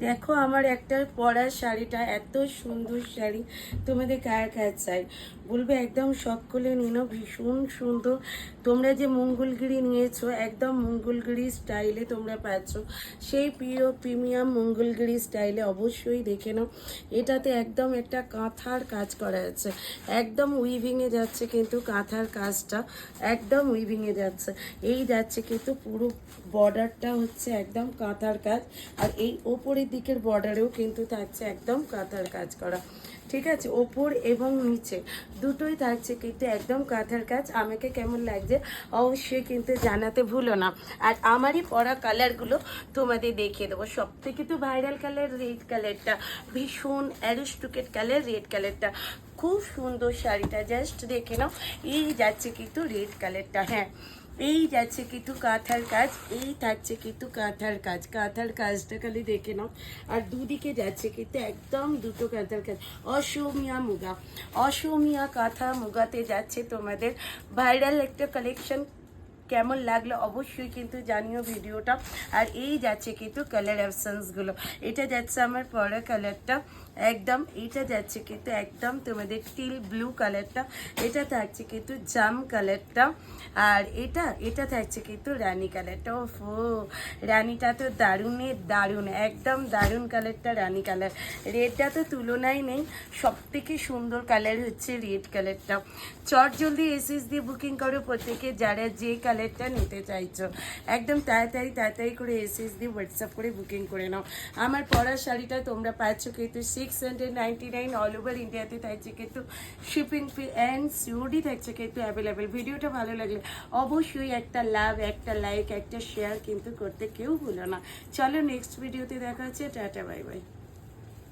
দেখো আমার একটা পরার শাড়িটা, এত সুন্দর শাড়ি, তোমাদের কার কার চাই বলবে, একদম সকলে নিনো, ভীষণ সুন্দর। তোমরা যে মঙ্গলগিরি নিয়েছো, একদম মঙ্গলগিরি স্টাইলে তোমরা পাচ্ছ, সেই প্রিয় প্রিমিয়াম মঙ্গলগিরি স্টাইলে অবশ্যই দেখে নাও। এটাতে একদম একটা কাঁথার কাজ করা আছে, একদম উইভিংয়ে যাচ্ছে, কিন্তু কাঁথার কাজটা একদম উইভিংয়ে যাচ্ছে। এই যাচ্ছে কিন্তু পুরো বর্ডারটা হচ্ছে একদম কাঁথার কাজ, আর এই ওপরের দিকের বর্ডারেও কিন্তু থাকছে একদম কাঁথার কাজ করা। ঠিক আছে, ওপর এবং নিচে দুটোই থাকছে কিন্তু একদম কাঁথার কাজ। আমাকে কেমন লাগছে অবশ্যই কিন্তু জানাতে ভুলো না। আর আমারই পরা কালারগুলো তোমাদের দেখিয়ে দেবো। সব থেকে তো ভাইরাল কালার রেড কালারটা, ভীষণ অ্যারিস্টোক্রেট কালার রেড কালারটা, খুব সুন্দর শাড়িটা, জাস্ট দেখে নাও। এই যাচ্ছে কিন্তু রেড কালারটা, হ্যাঁ এই যাচ্ছে কিন্তু কাঁথার কাজ, এই থাকছে কিন্তু কাঁথার কাজ, কাঁথার কাজটা খালি দেখে নাও। আর দুদিকে যাচ্ছে কিন্তু একদম দুটো কাঁথার কাজ, অসমীয়া মুগা, অসমীয়া কাঁথা মুগাতে যাচ্ছে তোমাদের ভাইরাল একটা কালেকশন। কেমন লাগলো অবশ্যই কিন্তু জানিও ভিডিওটা। আর এই যাচ্ছে কিন্তু কালার অপশানসগুলো, এটা যাচ্ছে আমার পরা কালারটা একদম, এটা যাচ্ছে কিন্তু একদম তোমাদের টিল ব্লু কালারটা, এটা থাকছে কিন্তু জাম কালারটা, আর এটা থাকছে কিন্তু রানী কালারটা। ওফো, রানীটা তো দারুণের দারুণ, একদম দারুণ কালারটা, রানী কালার। রেডটা তো তুলনাই নেই, সব থেকে সুন্দর কালার হচ্ছে রেড কালারটা। চট জলদি এসএস দিয়ে বুকিং করো প্রত্যেকে, যারা যে কালারটা নিতে চাইছো, একদম তাড়াতাড়ি করে এসএস দিয়ে হোয়াটসঅ্যাপ করে বুকিং করে নাও। আমার পরা শাড়িটা তোমরা পাচ্ছ কিন্তু 699 অল ওভার ইন্ডিয়াতে থাকছে কিন্তু শিপিং ফি অ্যান্ড সিওডি থাকছে কিন্তু অ্যাভেলেবেল। ভিডিওটা ভালো লাগলে অবশ্যই একটা লাভ, একটা লাইক, একটা শেয়ার কিন্তু করতে কেউ ভুলো না। চলো নেক্সট ভিডিওতে দেখা হচ্ছে, টাটা বাই বাই।